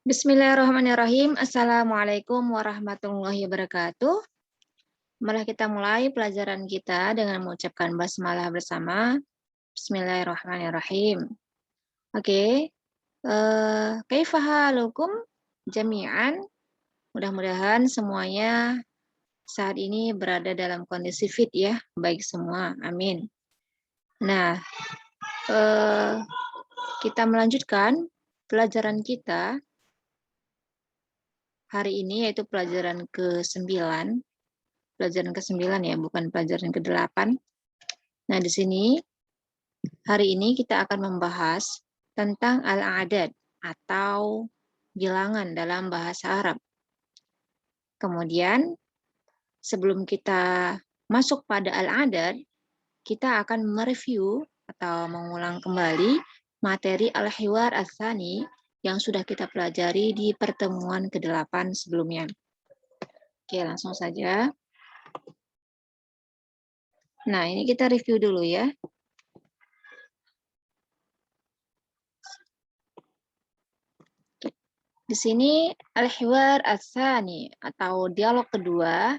Bismillahirrahmanirrahim. Assalamualaikum warahmatullahi wabarakatuh. Mari kita mulai pelajaran kita dengan mengucapkan basmalah bersama. Bismillahirrahmanirrahim. Oke. Kaifa halukum jami'an? Mudah-mudahan semuanya saat ini berada dalam kondisi fit ya, baik semua. Amin. Nah, kita melanjutkan pelajaran kita hari ini, yaitu pelajaran ke-9. Pelajaran ke-9 ya, bukan pelajaran ke-8. Nah, di sini hari ini kita akan membahas tentang al-adad atau bilangan dalam bahasa Arab. Kemudian, sebelum kita masuk pada al-adad, kita akan mereview atau mengulang kembali materi al-hiwar ats-tsani yang sudah kita pelajari di pertemuan ke-8 sebelumnya. Oke, langsung saja. Nah, ini kita review dulu ya. Di sini al-hiwar ats-tsani atau dialog kedua.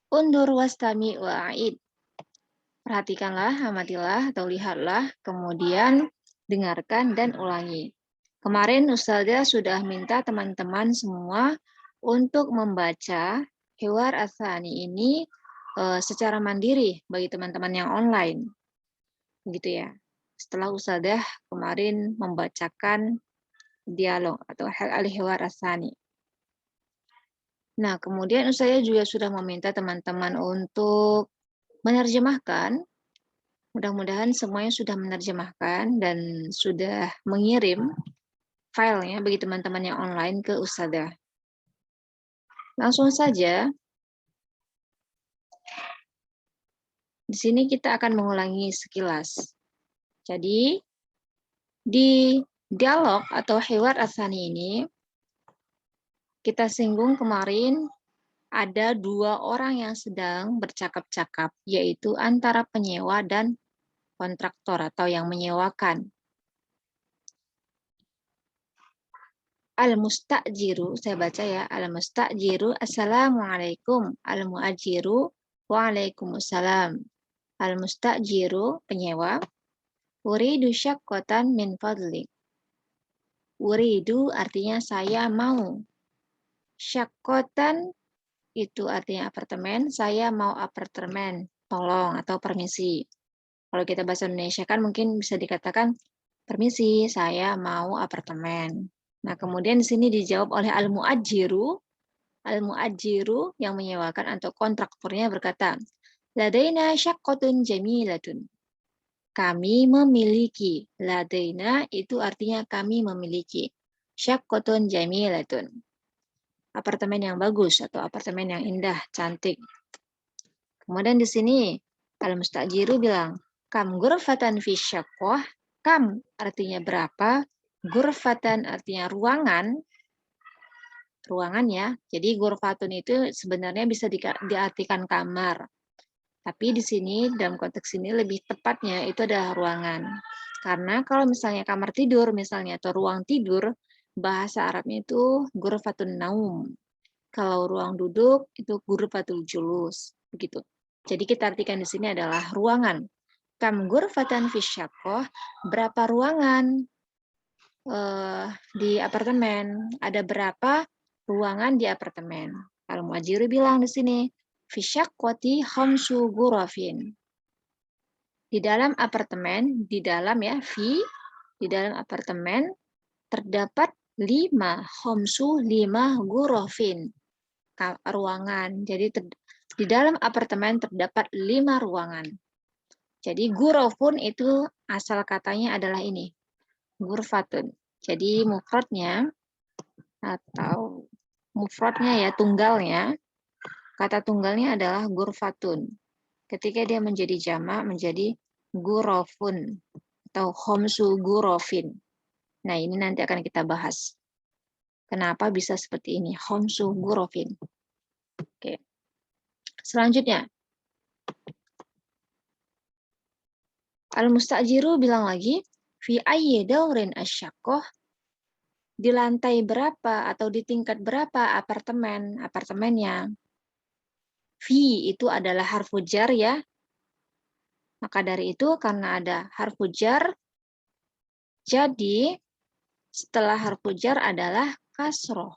Undur wastami wa'id. Perhatikanlah, amatilah atau lihatlah, kemudian dengarkan dan ulangi. Kemarin Ustazah sudah minta teman-teman semua untuk membaca hiwar ats-tsani ini secara mandiri bagi teman-teman yang online. Begitu ya. Setelah Ustazah kemarin membacakan dialog atau al-hiwar ats-tsani. Nah, kemudian saya juga sudah meminta teman-teman untuk menerjemahkan. Mudah-mudahan semuanya sudah menerjemahkan dan sudah mengirim filenya bagi teman-teman yang online ke Ustazah. Langsung saja. Di sini kita akan mengulangi sekilas. Jadi, di dialog atau hiwar ats-tsani ini, kita singgung kemarin ada dua orang yang sedang bercakap-cakap, yaitu antara penyewa dan kontraktor atau yang menyewakan. Al-mustajiru, saya baca ya, al-mustajiru, assalamualaikum, al-muajiru, waalaikumsalam. Al-mustajiru, penyewa, uridu syaqqatan min fadlik. Uridu artinya saya mau. Syaqqatan itu artinya apartemen, saya mau apartemen, tolong atau permisi. Kalau kita bahasa Indonesia kan mungkin bisa dikatakan, permisi, saya mau apartemen. Nah, kemudian di sini dijawab oleh al-mu'ajiru yang menyewakan atau kontraktornya berkata, ladaina syaqqatun jamilatun. Kami memiliki. Ladaina itu artinya kami memiliki. Syaqqatun jamilatun. Apartemen yang bagus atau apartemen yang indah, cantik. Kemudian di sini al-mustajiru bilang, kam ghurfatan fi syaqqah. Kam artinya berapa, ghurfatan artinya ruangan. Ruangan ya. Jadi ghurfatun itu sebenarnya bisa diartikan kamar. Tapi di sini dalam konteks ini lebih tepatnya itu adalah ruangan. Karena kalau misalnya kamar tidur misalnya atau ruang tidur, bahasa Arabnya itu ghurfatun naum. Kalau ruang duduk itu ghurfatul julus, begitu. Jadi kita artikan di sini adalah ruangan. Kam ghurfatan fi syaqqah, berapa ruangan di apartemen? Ada berapa ruangan di apartemen? Al-Muajiru bilang di sini, fi syaqqati khamsu ghurafin. Di dalam apartemen, di dalam ya, di dalam apartemen terdapat 5 ghurafin. Ruangan. Jadi di dalam apartemen terdapat 5 ruangan. Jadi ghurafun itu asal katanya adalah ini, ghurfatun. Jadi mufradnya atau mufradnya ya, tunggalnya, kata tunggalnya adalah ghurfatun. Ketika dia menjadi jamak menjadi ghurafun atau khamsu ghurafin. Nah, ini nanti akan kita bahas. Kenapa bisa seperti ini, khamsu ghurafin. Oke. Selanjutnya, al-mustajiru bilang lagi, fi ayyi daurin asyaqqah, Di lantai berapa atau di tingkat berapa apartemennya. Fi itu adalah harfu jar ya. Maka dari itu karena ada harfu jar, jadi setelah harfu jar adalah kasroh.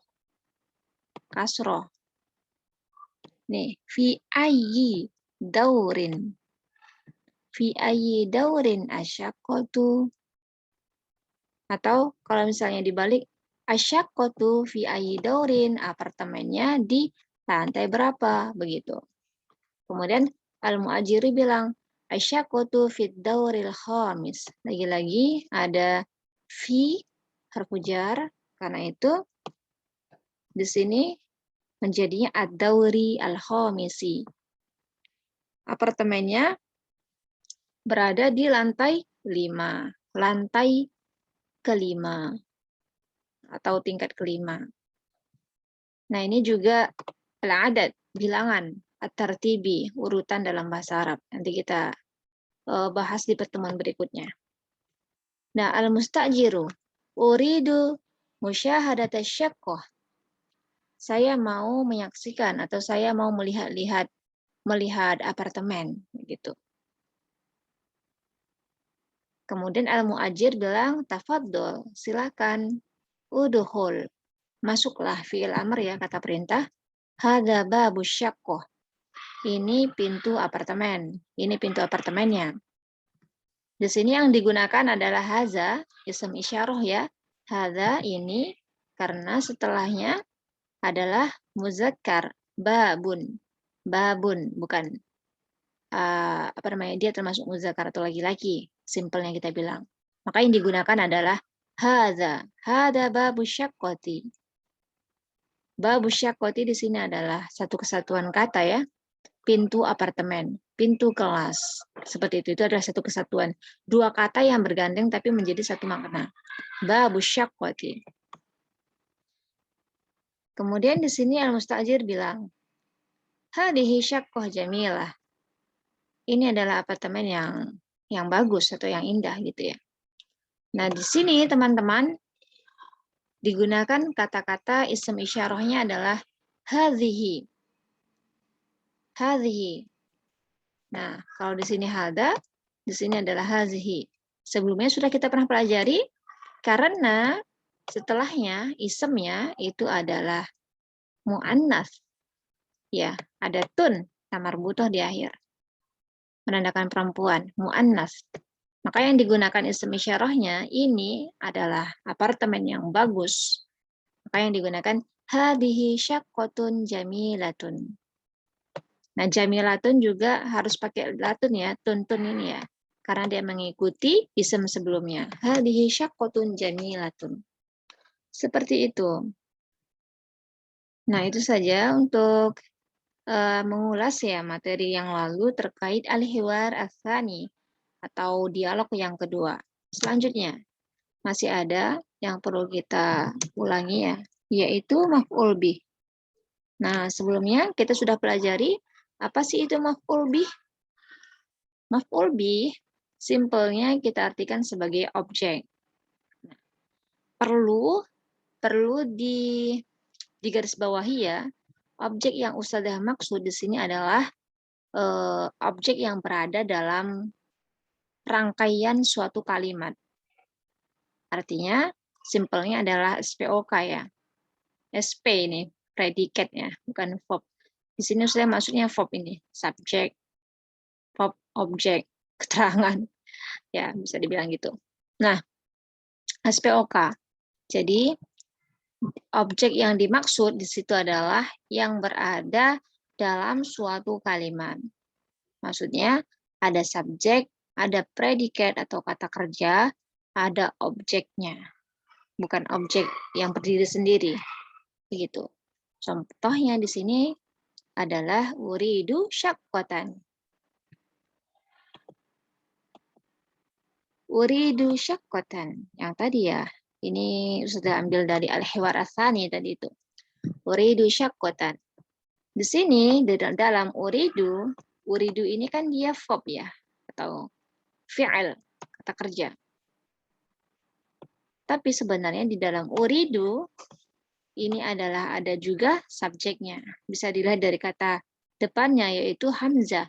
Kasroh. Nih, fi ayyi daurin. Fi ayyi daurin asyaqqatu. Atau kalau misalnya dibalik, asyaqqatu fi ayyi daurin, apartemennya di lantai berapa, begitu. Kemudian al-mu'ajiri bilang, asyaqqatu fid dauril khamis. Lagi-lagi ada fi harfu jar, karena itu di sini menjadinya ad-dauri al-khamisi. Apartemennya berada di lantai 5. Lantai kelima atau tingkat kelima. Nah, ini juga al-adad, bilangan, at-tartibi, urutan dalam bahasa Arab. Nanti kita bahas di pertemuan berikutnya. Nah, al-mustajiru, uridu musyahadata syaqqah. Saya mau menyaksikan atau saya mau melihat apartemen gitu. Kemudian al-mu'ajir bilang tafadhol, silakan. Udhul, masuklah, fi'il amr ya, kata perintah. Hadza babu syaqqah. Ini pintu apartemen. Ini pintu apartemennya. Di sini yang digunakan adalah haza, isim isyarah ya. Hadza ini karena setelahnya adalah muzakkar, babun. Babun, bukan dia termasuk muzakkar atau laki-laki, simpelnya kita bilang. Maka yang digunakan adalah hadza babu syaqqati. Babu syaqqati di sini adalah satu kesatuan kata ya, pintu apartemen, pintu kelas. Seperti itu adalah satu kesatuan. Dua kata yang bergandeng tapi menjadi satu makna. Babu syaqqati. Kemudian di sini al-mustajir bilang, hadhihi syaqqah jamilah. Ini adalah apartemen yang bagus atau yang indah gitu ya. Nah, di sini teman-teman digunakan kata-kata isim isyarahnya adalah hadhihi. Hadhihi. Nah, kalau di sini hadza, di sini adalah hadhihi. Sebelumnya sudah kita pernah pelajari karena setelahnya isimnya itu adalah muannats. Ya, ada tun sama marbutoh di akhir. Menandakan perempuan, muannats. Maka yang digunakan isim isyarahnya ini adalah apartemen yang bagus. Maka yang digunakan hadhihi syaqqatun jamilatun. Nah, jamilatun juga harus pakai latun ya, tun ini ya. Karena dia mengikuti isim sebelumnya. Hadhihi syaqqatun jamilatun. Seperti itu. Nah, itu saja untuk mengulas ya materi yang lalu terkait al-hiwar ats-tsani atau dialog yang kedua. Selanjutnya, masih ada yang perlu kita ulangi ya, yaitu maf'ul bih. Nah, sebelumnya kita sudah pelajari apa sih itu maf'ul bih? Maf'ul bih simpelnya kita artikan sebagai objek. Nah, perlu digarisbawahi ya, objek yang Ustadzah maksud di sini adalah objek yang berada dalam rangkaian suatu kalimat. Artinya, simpelnya adalah SPOK ya. SP ini, predikatnya, bukan verb. Di sini saya maksudnya verb ini, subjek, verb, objek, keterangan. Ya, bisa dibilang gitu. Nah, SPOK. Jadi, objek yang dimaksud di situ adalah yang berada dalam suatu kalimat. Maksudnya, ada subjek, ada predikat atau kata kerja, ada objeknya. Bukan objek yang berdiri sendiri. Begitu. Contohnya di sini adalah uridu syaqqatan. Uridu syaqqatan. Yang tadi ya, ini sudah ambil dari al-hiwar ats-tsani tadi itu. Uridu syaqqatan. Di sini dalam uridu ini kan dia verb ya atau fi'il, kata kerja. Tapi sebenarnya di dalam uridu, ini adalah ada juga subjeknya. Bisa dilihat dari kata depannya, yaitu hamzah.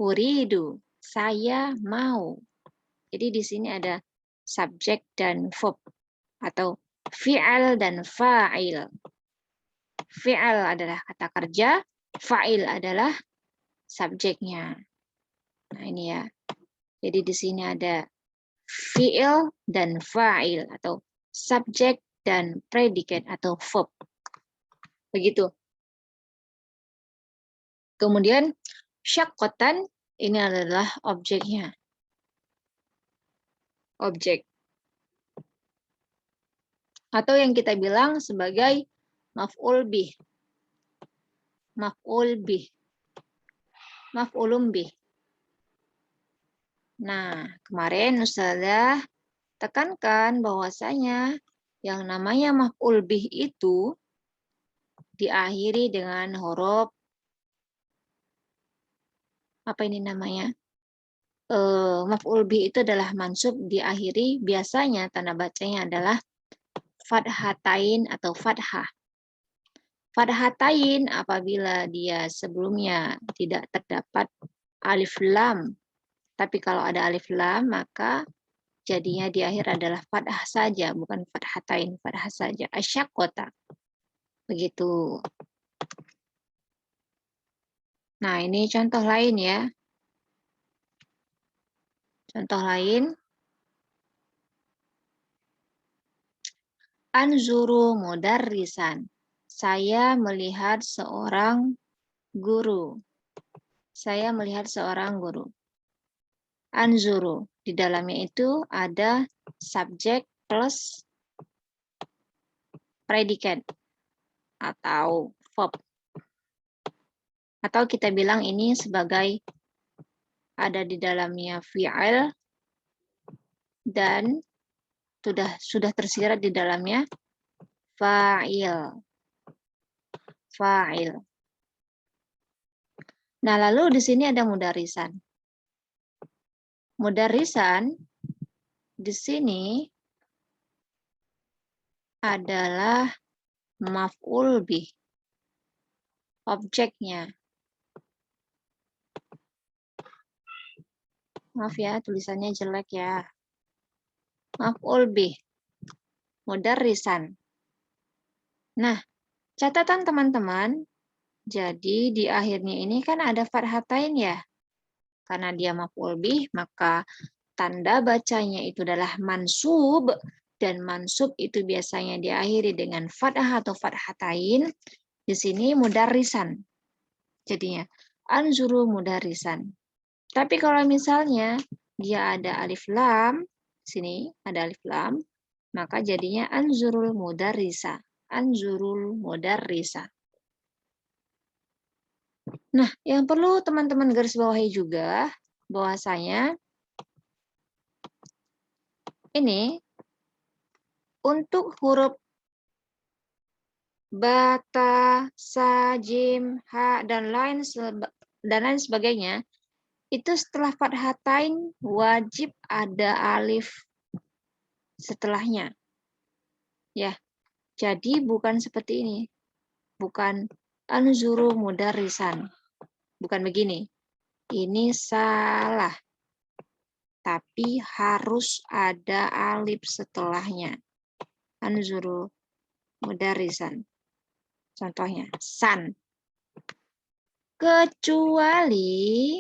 Uridu, saya mau. Jadi di sini ada subjek dan verb, atau fi'al dan fa'il. Fi'al adalah kata kerja, fa'il adalah subjeknya. Nah ini ya. Jadi di sini ada fi'il dan fa'il, atau subjek dan predikat atau verb. Begitu. Kemudian syaqqatan ini adalah objeknya. Objek. Atau yang kita bilang sebagai maf'ul bih. Maf'ul bih. Maf'ulum bih. Nah, kemarin Ustazah tekankan bahwasanya yang namanya maf'ul bih itu diakhiri dengan huruf apa ini namanya? Maf'ul bih itu adalah mansub diakhiri, biasanya tanda bacanya adalah fathatain atau fathah. Fathatain apabila dia sebelumnya tidak terdapat alif lam. Tapi kalau ada alif lam, maka jadinya di akhir adalah fathah saja, bukan fathatain, fathah saja. Asyaqqata. Begitu. Nah, ini contoh lain ya. Contoh lain. Anzuru mudarrisan. Saya melihat seorang guru. Saya melihat seorang guru. Anzuru. Di dalamnya itu ada subjek plus predikat atau verb. Atau kita bilang ini sebagai ada di dalamnya fi'il dan sudah tersirat di dalamnya fa'il. Fa'il. Nah, lalu di sini ada mudarisan. Mudarisan di sini adalah maf'ul bih. Objeknya. Maaf ya, tulisannya jelek ya. Maf'ul bih. Mudarisan. Nah, catatan teman-teman, jadi di akhirnya ini kan ada fathatain ya. Karena dia maf'ul bih, maka tanda bacanya itu adalah mansub, dan mansub itu biasanya diakhiri dengan fathah atau fathatain. Di sini mudarisan. Jadinya anzuru mudarisan. Tapi kalau misalnya dia ada alif lam, sini ada alif lam, maka jadinya anzurul mudarrisa. Anzurul mudarrisa. Nah, yang perlu teman-teman garis bawahi juga bahwasanya ini untuk huruf ba, ta, sa, jim, ha, dan lain sebagainya, itu setelah fathatain wajib ada alif setelahnya. Ya, jadi bukan seperti ini. Bukan anzuru mudarrisan. Bukan begini. Ini salah. Tapi harus ada alif setelahnya. Anzuru mudarrisan. Contohnya, san. Kecuali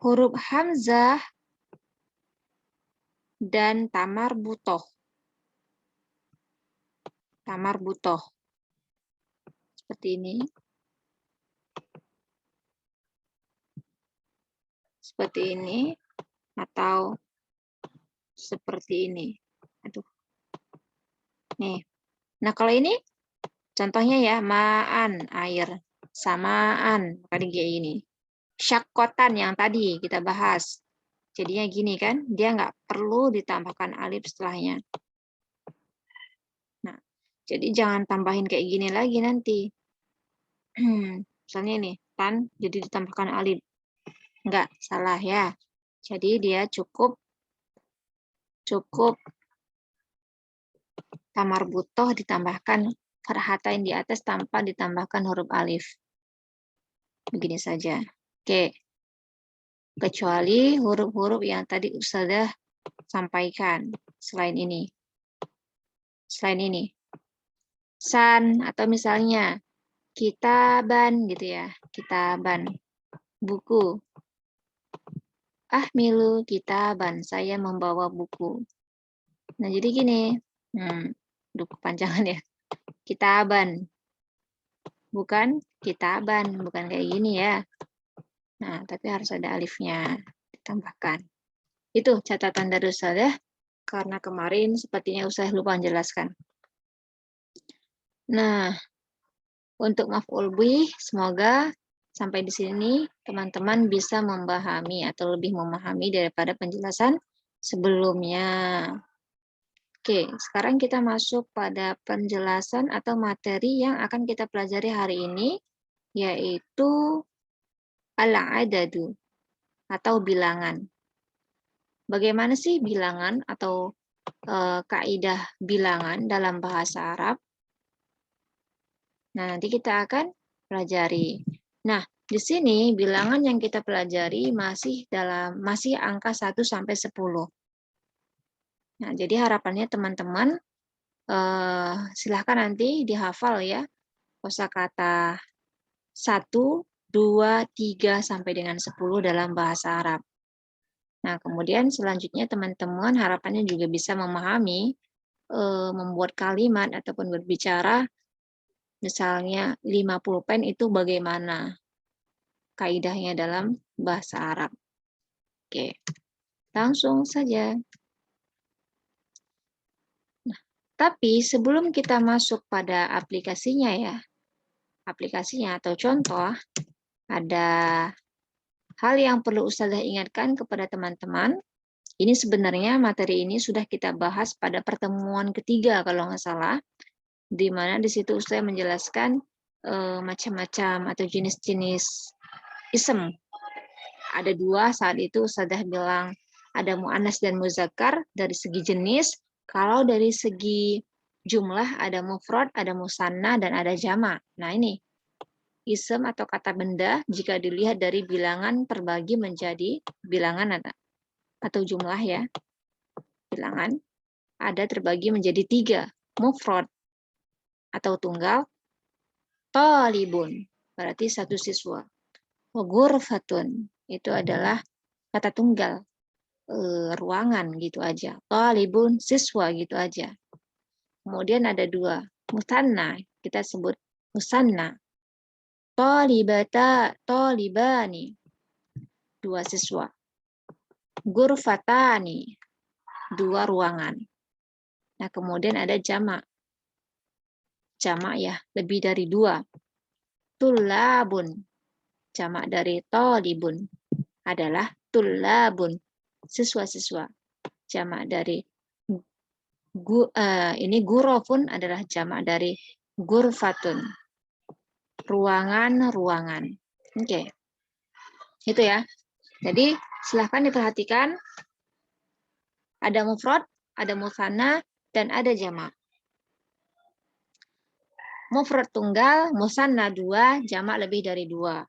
huruf hamzah dan tamar butoh. Tamar butoh. Seperti ini. Seperti ini. Atau seperti ini. Aduh. Nih. Nah, kalau ini contohnya ya, ma'an, air. Samaan, maka kayak gini. Syakotan yang tadi kita bahas. Jadinya gini kan, dia nggak perlu ditambahkan alif setelahnya. Nah, jadi jangan tambahin kayak gini lagi nanti. Misalnya ini, tan, jadi ditambahkan alif. Enggak, salah ya. Jadi dia cukup tamar butoh ditambahkan hatain di atas tanpa ditambahkan huruf alif. Begini saja. Oke. Kecuali huruf-huruf yang tadi Ustazah sampaikan selain ini. San atau misalnya kitaban gitu ya. Kitaban. Buku. Ahmilu kitaban. Saya membawa buku. Nah, jadi gini. Duh, kepanjangan ya. Kitaban. Bukan kitaban. Bukan kayak gini ya. Nah, tapi harus ada alifnya. Ditambahkan. Itu catatan dari Ustazah. Karena kemarin sepertinya Ustazah lupa menjelaskan. Nah, untuk maf'ul bih, semoga sampai di sini teman-teman bisa memahami atau lebih memahami daripada penjelasan sebelumnya. Oke, sekarang kita masuk pada penjelasan atau materi yang akan kita pelajari hari ini, yaitu al-adadu atau bilangan. Bagaimana sih bilangan atau kaidah bilangan dalam bahasa Arab? Nah, nanti kita akan pelajari. Nah, di sini bilangan yang kita pelajari masih angka 1 sampai 10. Nah, jadi harapannya teman-teman silahkan nanti dihafal ya kosakata 1, 2, 3 sampai dengan 10 dalam bahasa Arab. Nah, kemudian selanjutnya teman-teman harapannya juga bisa memahami membuat kalimat ataupun berbicara. Misalnya 50 pen itu bagaimana kaidahnya dalam bahasa Arab. Oke, langsung saja. Nah, tapi sebelum kita masuk pada aplikasinya atau contoh, ada hal yang perlu Ustazah ingatkan kepada teman-teman. Ini sebenarnya materi ini sudah kita bahas pada pertemuan ketiga kalau nggak salah, di mana di situ Ustazah menjelaskan macam-macam atau jenis-jenis ism. Ada 2 saat itu Ustazah bilang ada mu'annas dan muzakkar dari segi jenis. Kalau dari segi jumlah ada mufrad, ada musanna, dan ada jama'. Nah ini ism atau kata benda jika dilihat dari bilangan terbagi menjadi bilangan atau jumlah ya. Bilangan ada terbagi menjadi 3. Mufrad atau tunggal, talibun berarti 1 siswa. Ghurfatun itu adalah kata tunggal, ruangan gitu aja. Talibun siswa gitu aja. Kemudian ada 2. Musanna kita sebut musanna. Talibani 2 siswa. Ghurfatani 2 ruangan. Nah, kemudian ada jamak. Jamak ya, lebih dari 2. Tullabun. Jamak dari talibun adalah tullabun. Siswa-siswa. Jamak dari ini gurofun adalah jamak dari gurfatun. Ruangan-ruangan. Oke. Itu ya. Jadi, silahkan diperhatikan. Ada mufrad, ada musanna, dan ada jamak. Mufrad tunggal, musanna 2, jamak lebih dari 2.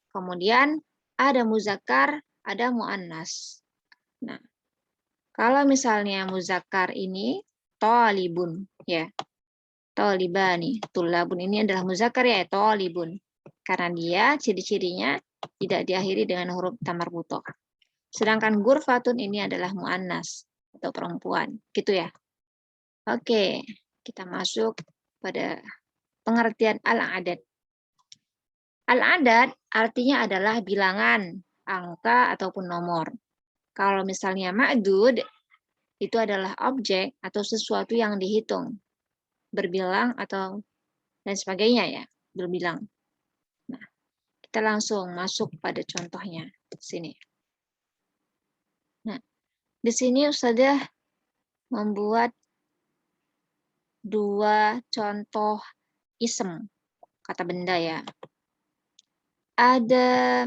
Kemudian ada muzakkar, ada muannas. Nah, kalau misalnya muzakkar ini talibun ya. Talibani, tulabun ini adalah muzakkar ya, talibun. Karena dia ciri-cirinya tidak diakhiri dengan huruf tamar butoh. Sedangkan ghurfatun ini adalah muannas atau perempuan, gitu ya. Oke, kita masuk pada pengertian al-adad. Al-adad artinya adalah bilangan, angka, ataupun nomor. Kalau misalnya ma'dud, itu adalah objek atau sesuatu yang dihitung. Berbilang atau dan sebagainya ya, berbilang. Nah, kita langsung masuk pada contohnya. Sini. Nah, di sini Ustazah membuat 2 contoh isem, kata benda ya. Ada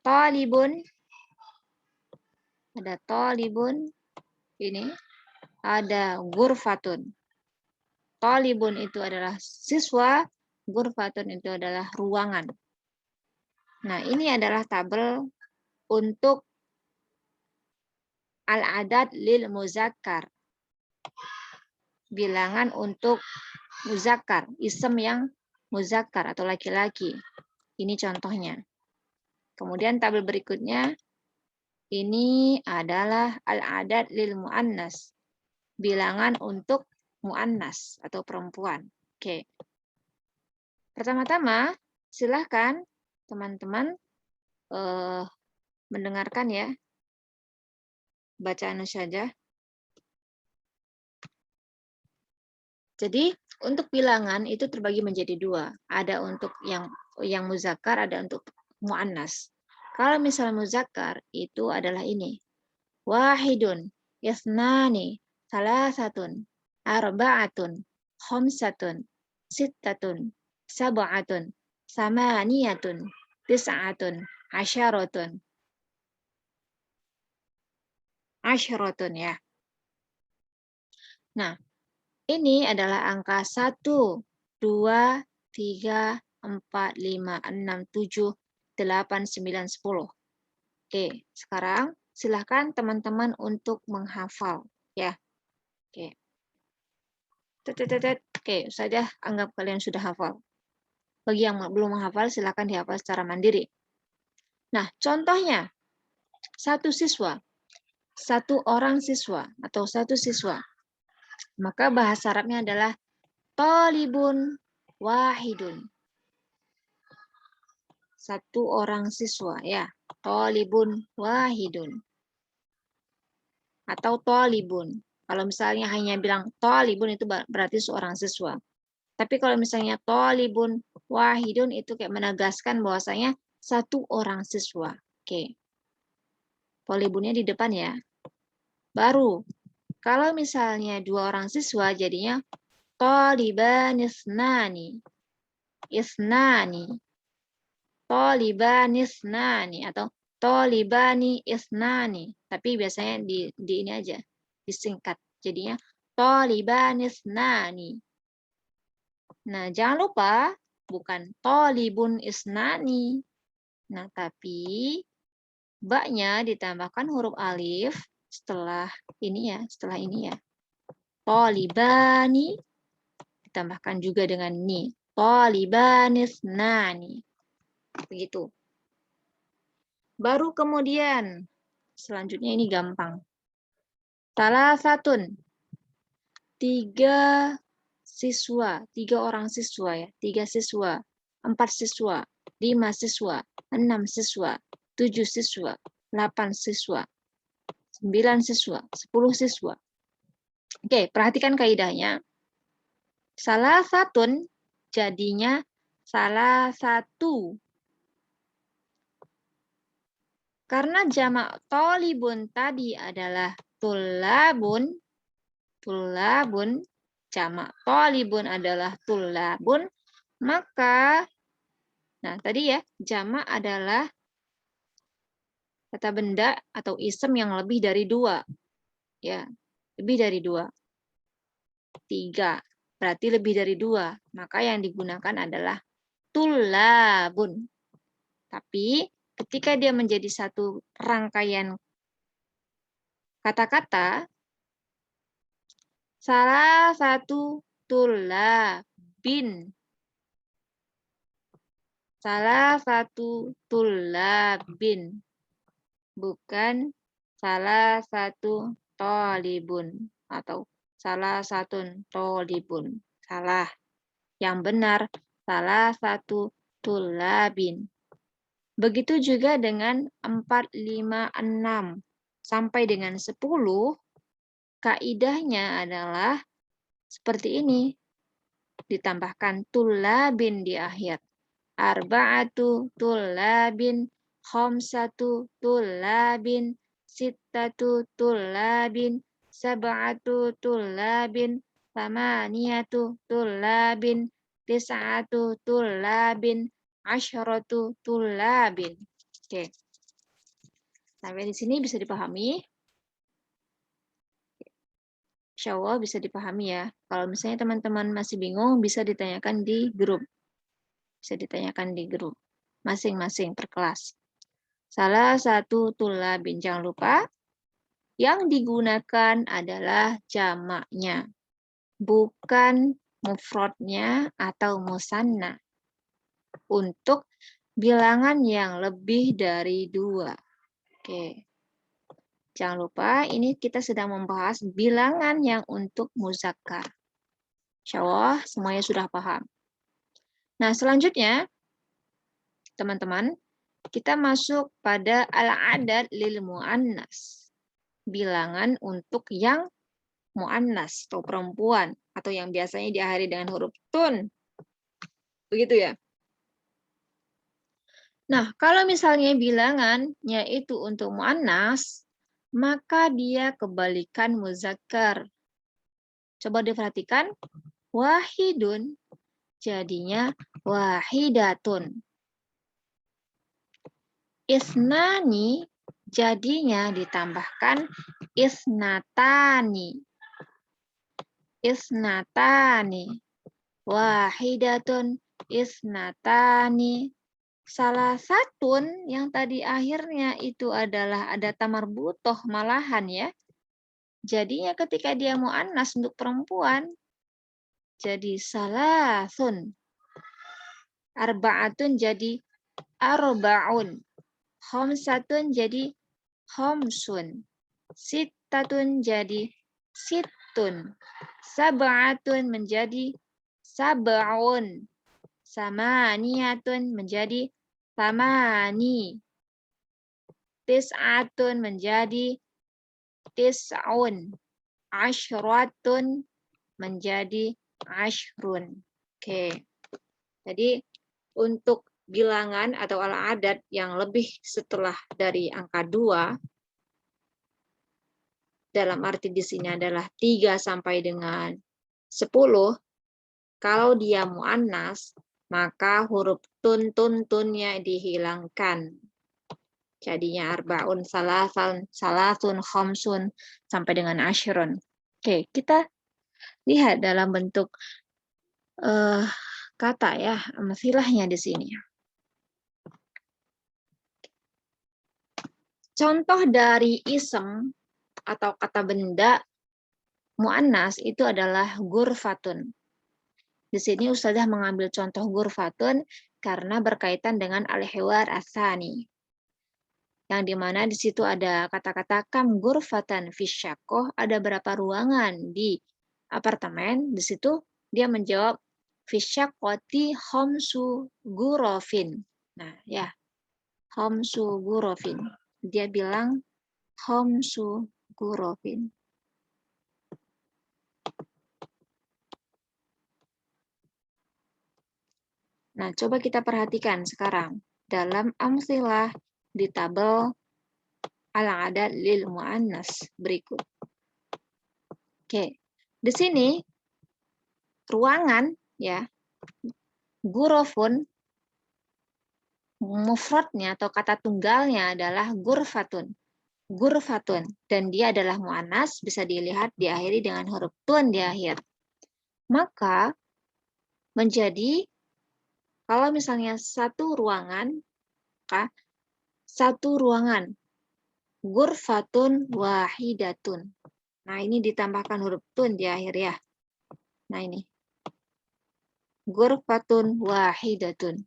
talibun, ada talibun, ini ada ghurfatun. Talibun itu adalah siswa, ghurfatun itu adalah ruangan. Nah, ini adalah tabel untuk al-adad lil muzakkar. Bilangan untuk muzakkar, isem yang muzakkar atau laki-laki. Ini contohnya. Kemudian tabel berikutnya, ini adalah al-adad lil muannas. Bilangan untuk muannas atau perempuan. Oke. Pertama-tama, silahkan teman-teman mendengarkan ya bacaan saja. Jadi untuk bilangan itu terbagi menjadi dua. Ada untuk yang muzakkar, ada untuk muannas. Kalau misalnya muzakkar itu adalah ini. Wahidun, yasnani, salasatun, arba'atun, khamsatun, sittatun, sab'atun, samaniyatun, tis'atun, asyaratun. Asyaratun ya. Nah, ini adalah angka 1, 2, 3, 4, 5, 6, 7, 8, 9, 10. Oke, sekarang silahkan teman-teman untuk menghafal. Ya. Oke. Oke, saja anggap kalian sudah hafal. Bagi yang belum menghafal, silahkan dihafal secara mandiri. Nah, contohnya, satu siswa, satu orang siswa, atau satu siswa. Maka bahasa Arabnya adalah talibun wahidun. Satu orang siswa ya, talibun wahidun. Atau talibun. Kalau misalnya hanya bilang talibun itu berarti seorang siswa. Tapi kalau misalnya talibun wahidun itu kayak menegaskan bahwasanya satu orang siswa. Oke. Talibunnya di depan ya. Baru kalau misalnya dua orang siswa jadinya taliban isnani. Isnani. Taliban isnani atau talibani isnani. Tapi biasanya di ini aja, disingkat. Jadinya taliban isnani. Nah, jangan lupa bukan talibun isnani. Nah, tapi baknya ditambahkan huruf alif setelah ini ya. Talibani ditambahkan juga dengan ni. Talibanis nani. Begitu. Baru kemudian selanjutnya ini gampang. Salah satun. 3 siswa, 3 orang siswa ya. 3 siswa, 4 siswa, 5 siswa, 6 siswa, 7 siswa, 8 siswa, 9 siswa, 10 siswa. Oke, perhatikan kaidahnya. Salah satun jadinya salah satu. Karena jamak tolibun tadi adalah tulabun. Tulabun, jamak tolibun adalah tulabun. Maka, nah tadi ya, jamak adalah kata benda atau isem yang lebih dari 2. Ya, lebih dari 2. 3. Berarti lebih dari 2. Maka yang digunakan adalah tulabun. Tapi ketika dia menjadi satu rangkaian kata-kata, salah satu tulabin. Salah satu tulabin. Bukan salah satu tolibun. Atau salah satu tolibun. Salah. Yang benar, salah satu tulabin. Begitu juga dengan 4, 5, 6. Sampai dengan 10, kaidahnya adalah seperti ini. Ditambahkan tulabin di akhir. Arba'atu tulabin, khamsatu tulabin, sittatu tulabin, sab'atu tulabin, thamaniyatu tulabin, tis'atu tulabin, asyratu tulabin. Oke. Sampai di sini bisa dipahami? Insya Allah bisa dipahami ya. Kalau misalnya teman-teman masih bingung, bisa ditanyakan di grup. Bisa ditanyakan di grup masing-masing per kelas. Salah satu tulabin, jangan lupa yang digunakan adalah jamaknya, bukan mufradnya atau musanna. Untuk bilangan yang lebih dari 2. Oke. Jangan lupa, ini kita sedang membahas bilangan yang untuk muzakkar. Insya Allah semuanya sudah paham. Nah, selanjutnya, teman-teman, kita masuk pada al-adad lil mu'annas. Bilangan untuk yang mu'annas atau perempuan, atau yang biasanya diakhiri dengan huruf tun. Begitu ya? Nah, kalau misalnya bilangannya itu untuk mu'annas, maka dia kebalikan muzakkar. Coba diperhatikan, wahidun jadinya wahidatun. Isnani jadinya ditambahkan isnatani. Isnatani. Wahidatun isnatani. Salah satu yang tadi akhirnya itu adalah ada tamarbutoh malahan ya. Jadinya ketika dia mu'annas untuk perempuan, jadi salasun. Arba'atun jadi arba'un. Khamsatun jadi khamsun. Sittatun jadi sittun. Sab'atun menjadi sab'un. Samaniyatun menjadi samani. Tis'atun menjadi tis'un. Asyratun menjadi ashrun. Oke. Jadi untuk bilangan atau al-adad yang lebih setelah dari angka 2, dalam arti di sini adalah 3 sampai dengan 10, kalau dia mu'annas, maka huruf tunnya dihilangkan. Jadinya arba'un, salasun, khamsun, sampai dengan asyrun. Oke, kita lihat dalam bentuk kata ya, amthilahnya di sini. Contoh dari isem atau kata benda mu'annas itu adalah gurfatun. Di sini Ustazah mengambil contoh gurfatun karena berkaitan dengan al-hiwar ats-tsani. Yang dimana di situ ada kata-kata kam gurfatan fisyakoh, ada berapa ruangan di apartemen. Di situ dia menjawab fisyakoti khamsu gurofin. Nah ya, khamsu gurofin. Dia bilang khamsu gurofin. Nah, coba kita perhatikan sekarang dalam amsilah di tabel al-adad lil mu'annas berikut. Oke, di sini ruangan ya, gurofun, mufradnya atau kata tunggalnya adalah gurfatun. Gurfatun, dan dia adalah mu'annas, bisa dilihat diakhiri dengan huruf tun di akhir. Maka menjadi kalau misalnya satu ruangan, maka satu ruangan, gurfatun wahidatun. Nah, ini ditambahkan huruf tun di akhir ya. Nah, ini. Gurfatun wahidatun.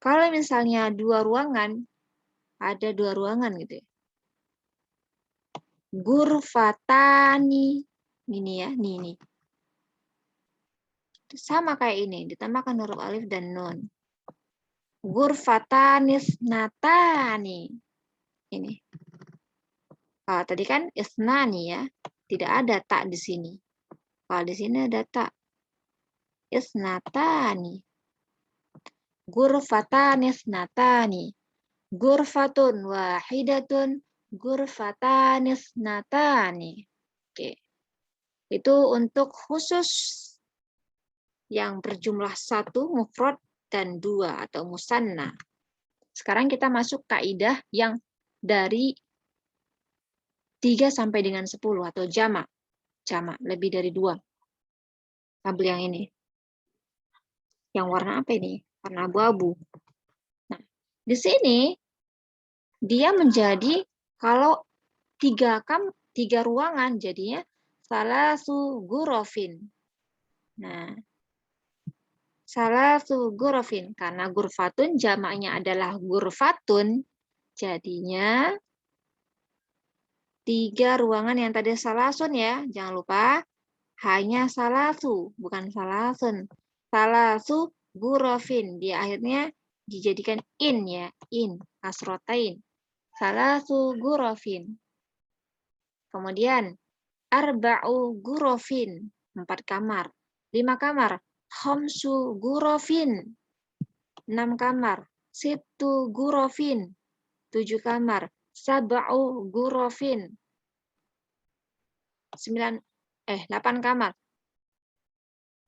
Kalau misalnya dua ruangan, ada dua ruangan gitu ya. Gurfatani. Ini ya, ini. Sama kayak ini, ditambahkan huruf alif dan nun. Gurfatanis natani. Ini. Kalau tadi kan isnani ya, tidak ada tak di sini. Kalau di sini ada tak. Isnatani. Gurfatanis natani. Gurfatun wahidatun. Gurfatanis natani. Oke. Itu untuk khusus yang berjumlah 1 mufrad dan 2 atau musanna. Sekarang kita masuk kaidah yang dari 3 sampai dengan 10 atau jamak. Jamak, lebih dari 2. Tabel yang ini. Yang warna apa ini? Warna abu-abu. Nah, di sini dia menjadi kalau 3 ruangan jadinya salasu gurofin. Nah, salasu gurofin karena gurfatun jamaknya adalah gurfatun, jadinya 3 ruangan yang tadi salasun ya. Jangan lupa hanya salasu, bukan salasun. Salasu gurofin. Dia akhirnya dijadikan in ya, in kasrotain. Salasu gurofin. Kemudian arba'u gurofin, 4 kamar. 5 kamar. Khamsu gurofin, 6 kamar. Sittu gurofin, 7 kamar. Sab'u gurofin, 8 kamar.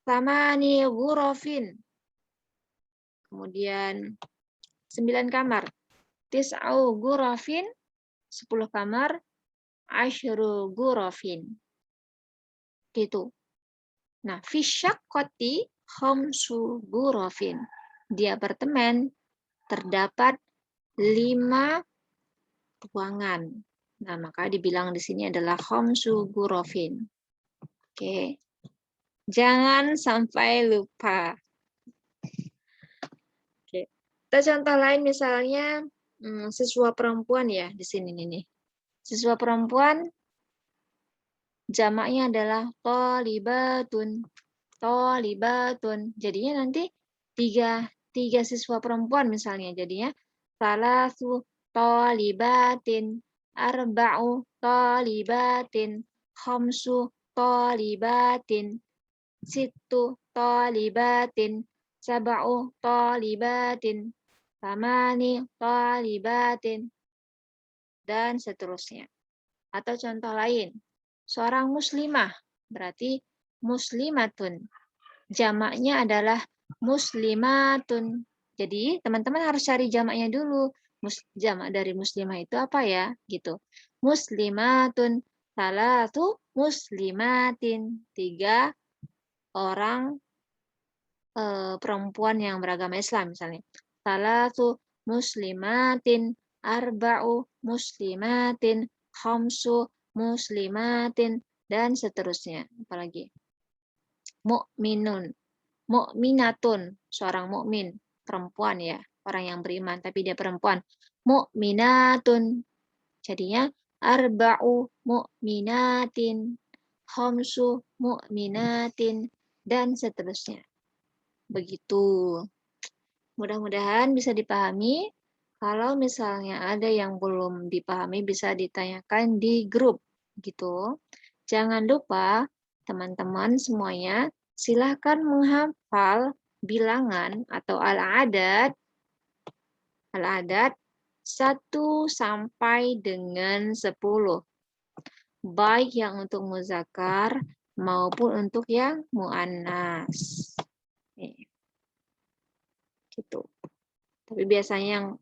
Samani gurofin, kemudian 9 kamar. Tis'au gurofin, 10 kamar. Asyru gurofin. Gitu. Nah, fi syaqqati khamsu gurofin. Di apartemen terdapat 5 ruangan. Nah, maka dibilang di sini adalah khamsu gurofin. Oke. Jangan sampai lupa. Oke. Kita contoh lain misalnya siswa perempuan ya di sini nih. Siswa perempuan jamaknya adalah tholibatun. Tholibatun. Jadinya nanti tiga siswa perempuan misalnya. Jadinya salasu tholibatin, arba'u tholibatin, khamsu tholibatin, sittu tholibatin, sab'u tholibatin, thamani tholibatin, dan seterusnya. Atau contoh lain, seorang muslimah, berarti muslimatun. Jamaknya adalah muslimatun. Jadi teman-teman harus cari jamaknya dulu. Jamak dari muslimah itu apa ya? Gitu. Muslimatun, salatu muslimatin. 3 orang perempuan yang beragama Islam misalnya. Salatu muslimatin, arba'u muslimatin, khamsu muslimatin, dan seterusnya. Apalagi? Mukminun, mukminatun, seorang mukmin, perempuan ya, orang yang beriman tapi dia perempuan. Mukminatun. Jadinya arba'u mukminatin, khamsu mukminatin, dan seterusnya. Begitu. Mudah-mudahan bisa dipahami. Kalau misalnya ada yang belum dipahami bisa ditanyakan di grup gitu. Jangan lupa teman-teman semuanya silahkan menghafal bilangan atau al-adat 1 sampai dengan 10. Baik yang untuk muzakkar maupun untuk yang muannas. Gitu. Tapi biasanya yang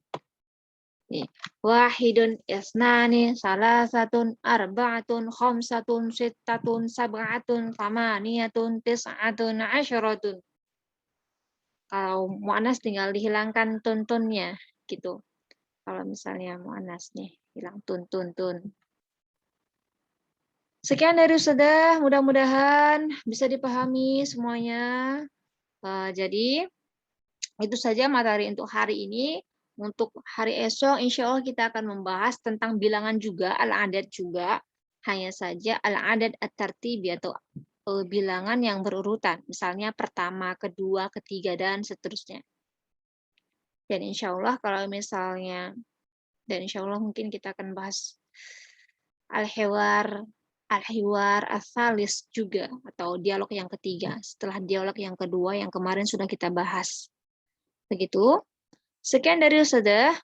wahidun, isnani, salasatun, arba'atun, khamsatun, sittatun, sab'atun, thamaniyatun, tis'atun, asyaratun. Kalau mu'anas tinggal dihilangkan tun-tunnya gitu. Kalau misalnya mu'anas nih, hilang tun-tun-tun. Sekian dari Ustazah, mudah-mudahan bisa dipahami semuanya. Jadi itu saja materi untuk hari ini. Untuk hari esok, insya Allah kita akan membahas tentang bilangan juga, al-adat juga. Hanya saja al-adat at-tartibi atau bilangan yang berurutan. Misalnya pertama, kedua, ketiga, dan seterusnya. Dan insya Allah kalau misalnya, dan insya Allah mungkin kita akan bahas al-hiwar as-salis juga, atau dialog yang ketiga. Setelah dialog yang kedua, yang kemarin sudah kita bahas. Begitu. Sekian dari Ustazah.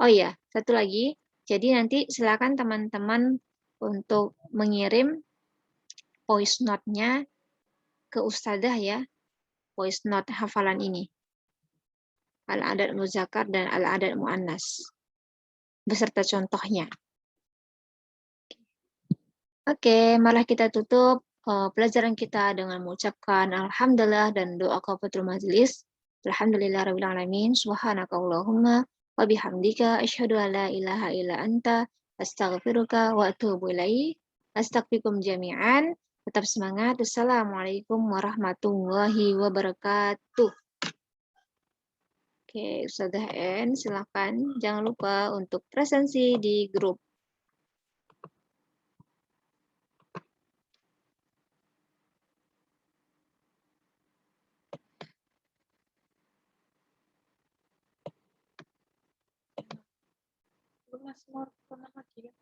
Oh iya, satu lagi. Jadi nanti silakan teman-teman untuk mengirim voice note-nya ke Ustazah ya. Voice note hafalan ini. Al-adat muzakkar dan al-adat muannas. Beserta contohnya. Oke, malah kita tutup pelajaran kita dengan mengucapkan alhamdulillah dan doa kafatul majelis. Alhamdulillahirabbil alamin. Subhanakallahumma wa bihamdika asyhadu an la ilaha illa anta astaghfiruka wa atubu ilaik. Astagfirukum jami'an. Tetap semangat. Wassalamualaikum warahmatullahi wabarakatuh. Oke, Ustazah N, silakan. Jangan lupa untuk presensi di grup. Mas Nur, pernah lagi ya?